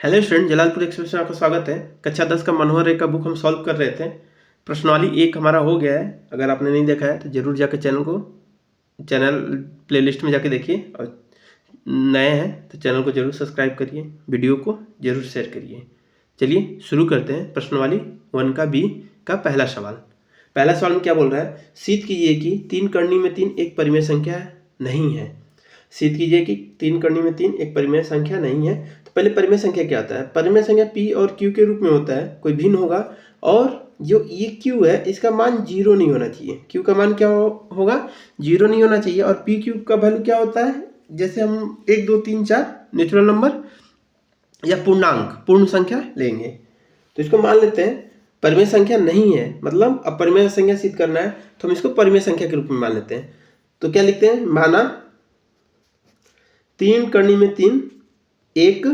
Hello student, Jalalpur express में आपका स्वागत है। कक्षा 10 का मनोहर रेखा का बुक हम सॉल्व कर रहे थे। प्रश्नावली 1 हमारा हो गया है। अगर आपने नहीं देखा है तो जरूर जाकर चैनल प्लेलिस्ट में जाके देखिए, और नए हैं तो चैनल को जरूर सब्सक्राइब करिए, वीडियो को जरूर शेयर करिए। चलिए शुरू करते हैं। प्रश्नावली 1 का बी का पहला सवाल में क्या बोल रहा है? सिद्ध कीजिए कि 3 करनी में 3 एक परिमेय संख्या नहीं है। सिद्ध कीजिए कि 3 करनी में 3 एक परिमेय संख्या नहीं है। तो पहले परिमेय संख्या क्या होता है? परिमेय संख्या p और q के रूप में होता है, कोई भिन्न होगा, और जो ये q है इसका मान 0 नहीं होना चाहिए। q का मान क्या होगा? 0 नहीं होना चाहिए। और p q का वैल्यू क्या होता है? जैसे हम 1 2 3 4 नेचुरल नंबर या पूर्ण संख्या लेंगे, तो इसको मान लेते हैं परिमेय संख्या नहीं है, मतलब अब परिमेय संख्या सिद्ध करना है तो हम इसको परिमेय संख्या के रूप में मान लेते हैं। तो क्या लिखते हैं? माना 3 करनी में 3 एक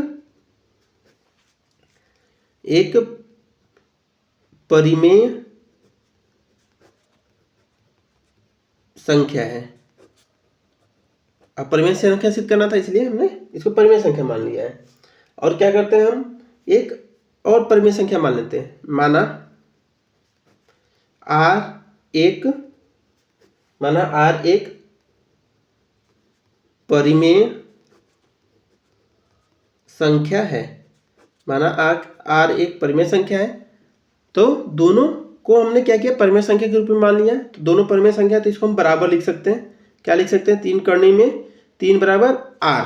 परिमेय संख्या है। अब परिमेय संख्या सिद्ध करना था, इसलिए हमने इसको परिमेय संख्या मान लिया है। और क्या करते हैं, हम एक और परिमेय संख्या मान लेते हैं। माना R एक परिमेय संख्या है। माना R एक परिमेय संख्या है, तो दोनों को हमने क्या किया? परिमेय संख्या के रूप में मान लिया। तो दोनों परिमेय संख्या, तो इसको हम बराबर लिख सकते हैं। क्या लिख सकते हैं? 3 करनी में 3 बराबर R।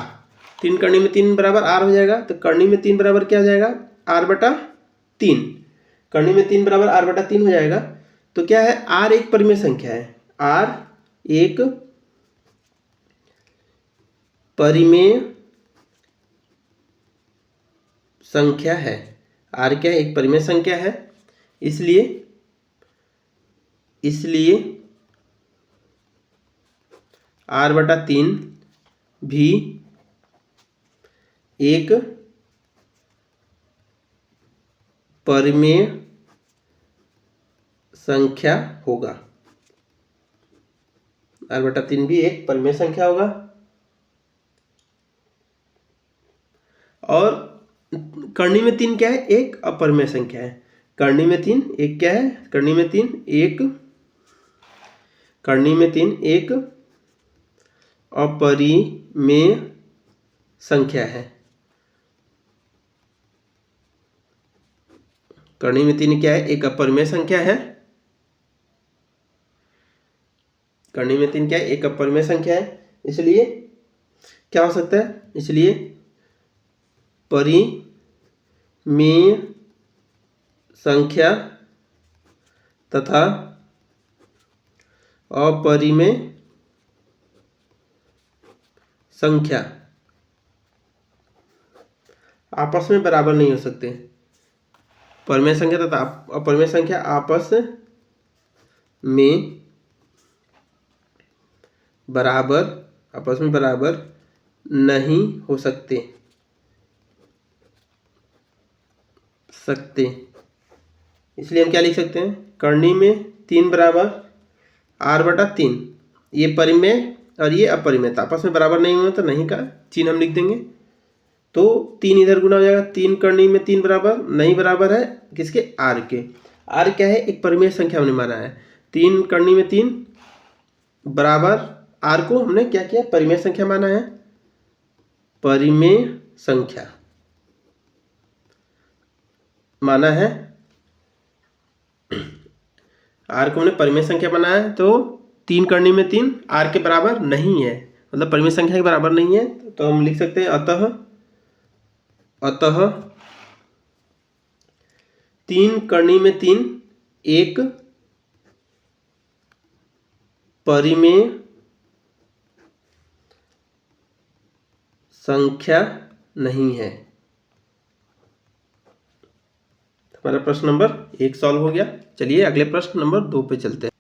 3 करनी में 3 बराबर R हो जाएगा। तो करनी में 3 बराबर क्या हो जाएगा? R/3। करनी में 3 बराबर R/3 हो जाएगा। तो क्या है? R एक परिमेय संख्या है। R एक परिमेय संख्या है। R क्या है? एक परिमेय संख्या है। इसलिए R/3 भी एक परिमेय संख्या होगा। R/3 भी एक परिमेय संख्या होगा। और करनी में 3 क्या है? एक अपरिमेय संख्या है। करनी में 3 एक क्या है? करनी में 3 एक अपरिमेय संख्या है। करनी में 3 क्या है? एक अपरिमेय संख्या है। करनी में 3 क्या है? एक अपरिमेय संख्या है। इसलिए क्या हो सकता है? इसलिए परिमेय संख्या तथा अपरिमेय संख्या आपस में बराबर नहीं हो सकते। परिमेय संख्या तथा अपरिमेय संख्या आपस में बराबर नहीं हो सकते। इसलिए हम क्या लिख सकते हैं? करनी में 3 बराबर R/3, ये परिमेय और ये अपरिमेय आपस में बराबर नहीं हुआ, तो नहीं का चिन्ह हम लिख देंगे। तो 3 इधर गुना हो जाएगा। 3 करनी में 3 बराबर नहीं बराबर है किसके? R के। R क्या है? एक परिमेय संख्या हमने माना है। 3 करनी में 3 बराबर R को हमने क्या किया? परिमेय संख्या माना है। परिमेय संख्या माना है। R को हमने परिमेय संख्या माना है। तो 3 करनी में 3 R के बराबर नहीं है, मतलब परिमेय संख्या के बराबर नहीं है। तो हम लिख सकते हैं अतः 3 करनी में 3 एक परिमेय संख्या नहीं है। हमारा प्रश्न नंबर 1 सॉल्व हो गया। चलिए अगले प्रश्न नंबर 2 पे चलते हैं।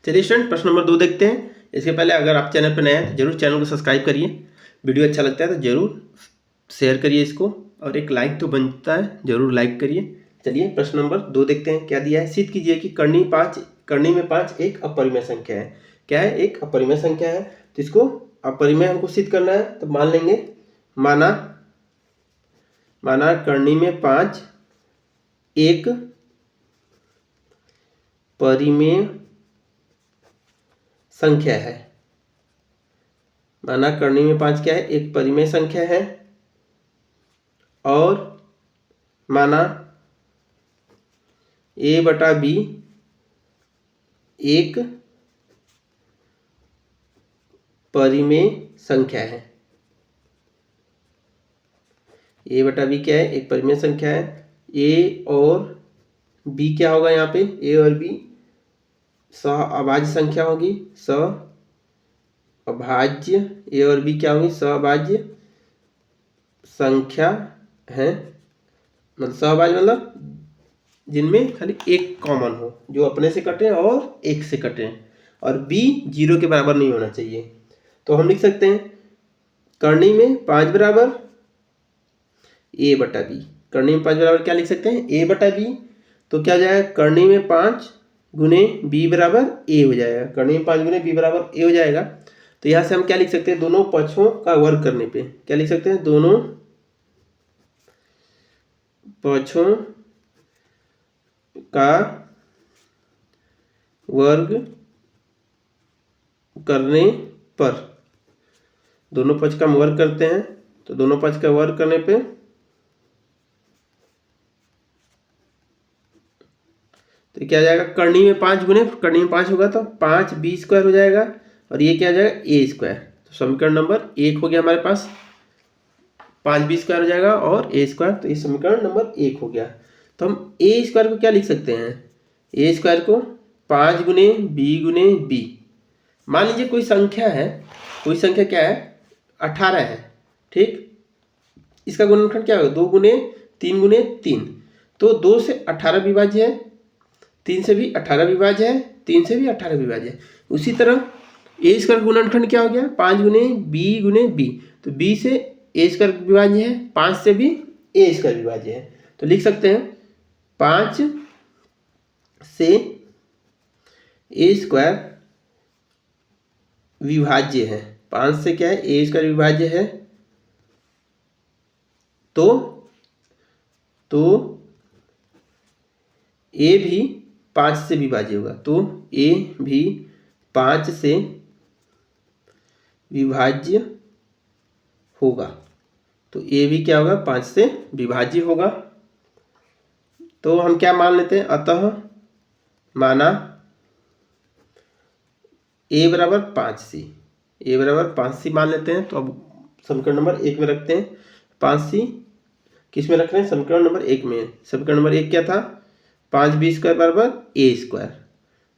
चलिए स्टूडेंट, प्रश्न नंबर 2 देखते हैं। इसके पहले अगर आप चैनल पर नए हैं तो जरूर चैनल को सब्सक्राइब करिए। वीडियो अच्छा लगता है तो जरूर शेयर करिए इसको, और एक लाइक तो बनता है, जरूर लाइक करिए। चलिए प्रश्न नंबर 2 देखते हैं। क्या दिया है? सिद्ध कीजिए कि करनी में 5 एक अपरिमेय संख्या है। क्या है? एक अपरिमेय संख्या है। तो इसको अपरिमेय हमको सिद्ध करना है, तो मान लेंगे। माना करनी में 5 एक परिमेय संख्या है। माना करनी में 5 क्या है, एक परिमेय संख्या है। और माना a बटा b एक परिमेय संख्या है। a बटा b क्या है, एक परिमेय संख्या है। a और b क्या होगा, यहाँ पे a और b सहअभाज्य संख्या होगी। सहअभाज्य a और b क्या होगी, सहअभाज्य संख्या है। मतलब सहअभाज्य मतलब जिनमें खाली एक कॉमन हो, जो अपने से कटे और एक से कटे, और b 0 के बराबर नहीं होना चाहिए। तो हम लिख सकते हैं करनी में 5 बराबर a बटा b। करनी में 5 बराबर क्या लिख सकते हैं, a बटा b। तो क्या हो जाएगा, करनी में 5 गुने b बराबर a हो जाएगा। करनी में 5 गुने b बराबर a हो जाएगा। तो यहाँ से हम क्या लिख सकते हैं, दोनों पक्षों का वर्ग करने पे क्या लिख सकते हैं, दोनों पक्षों का वर्ग करने पर, दोनों पक्ष का हम वर्ग करते हैं, तो दोनों पक्ष का वर्ग करने पे तो क्या हो जाएगा, करनी में 5 गुने करनी में 5 होगा तो 5b स्क्वायर हो जाएगा, और ये क्या हो जाएगा a स्क्वायर। तो समीकरण नंबर 1 हो गया हमारे पास, 5b स्क्वायर हो जाएगा और a स्क्वायर। तो ये समीकरण नंबर 1 हो गया। तो हम a स्क्वायर को क्या लिख सकते हैं, a स्क्वायर को 5 गुने b। मान लीजिए कोई संख्या है, कोई संख्या क्या है, 18 है, ठीक। इसका गुणनखंड क्या होगा, 2 गुने 3 गुने 3। तो 2 से 18 विभाज्य है, 3 से भी 18 विभाज्य है, 3 से भी 18 विभाज्य है। उसी तरह a स्क्वायर गुणनखंड क्या हो गया, 5 गुने b। तो b से a स्क्वायर विभाज्य है, 5 से भी a स्क्वायर विभाज्य है। तो लिख सकते हैं 5 से a स्क्वायर विभाज्य है। 5 से क्या है, a स्क्वायर विभाज्य है। तो a भी 5 से विभाज्य होगा। तो a भी 5 से विभाज्य होगा। तो a भी क्या होगा, 5 से विभाज्य होगा। तो हम क्या मान लेते हैं, अतः माना a बराबर 5c, a बराबर 5c मान लेते हैं। तो अब समीकरण नंबर 1 में रखते हैं। 5c किस में रख रहे हैं, समीकरण नंबर 1 में। समीकरण नंबर 1 क्या था, 5b स्क्वायर बराबर a स्क्वायर।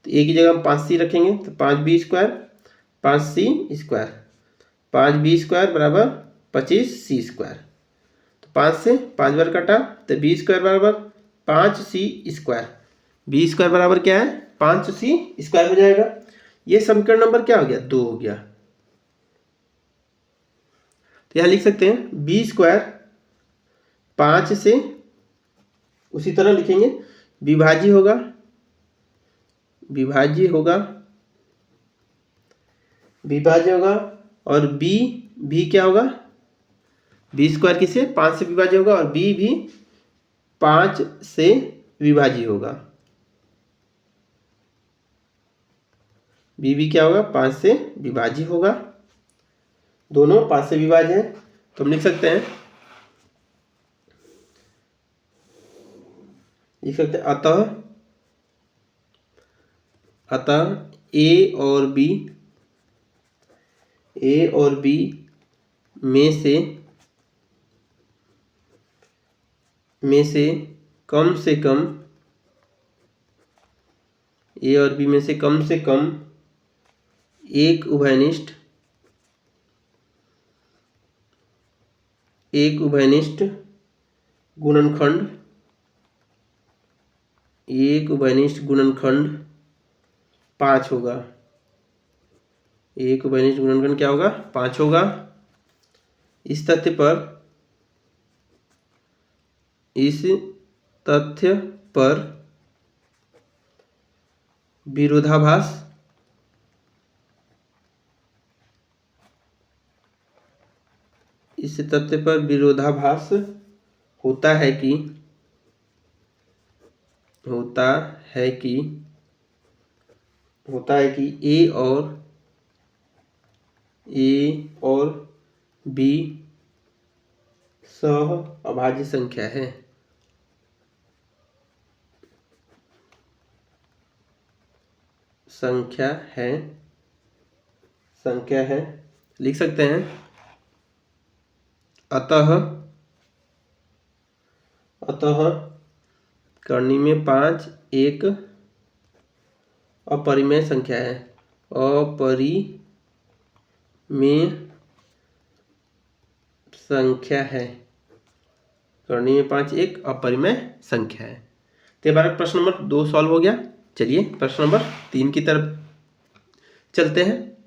तो a की जगह हम 5c रखेंगे, तो 5b square 5c square, 5b square बराबर 25c स्क्वायर। तो 5 से 5 बार कटा, तो b स्क्वायर बराबर 5c स्क्वायर। b स्क्वायर बराबर क्या है, 5c स्क्वायर हो जाएगा। ये समीकरण नंबर क्या हो गया, 2 हो गया। तो यहाँ लिख सकते हैं b स्क्वायर 5 से, उसी तरह लिखेंगे विभाज्य होगा, विभाज्य होगा। और b क्या होगा, b स्क्वायर किससे, 5 से विभाज्य होगा, और b भी 5 से विभाज्य होगा। b भी क्या होगा, 5 से विभाज्य होगा। दोनों 5 से विभाज्य है। तो हम लिख सकते हैं अतः a और b में से कम से कम, a और b में से कम एक उभयनिष्ठ गुणनखंड 5 होगा। एक उभयनिष्ठ गुणनखंड क्या होगा, 5 होगा। इस तथ्य पर विरोधाभास होता है कि ए और बी सह अभाज्य संख्या है। संख्या है लिख सकते हैं। अतः करनी में 5 एक अपरिमेय संख्या है। करनी में 5 एक अपरिमेय संख्या है। तो हमारा प्रश्न नंबर 2 सॉल्व हो गया। चलिए प्रश्न नंबर 3 की तरफ चलते हैं।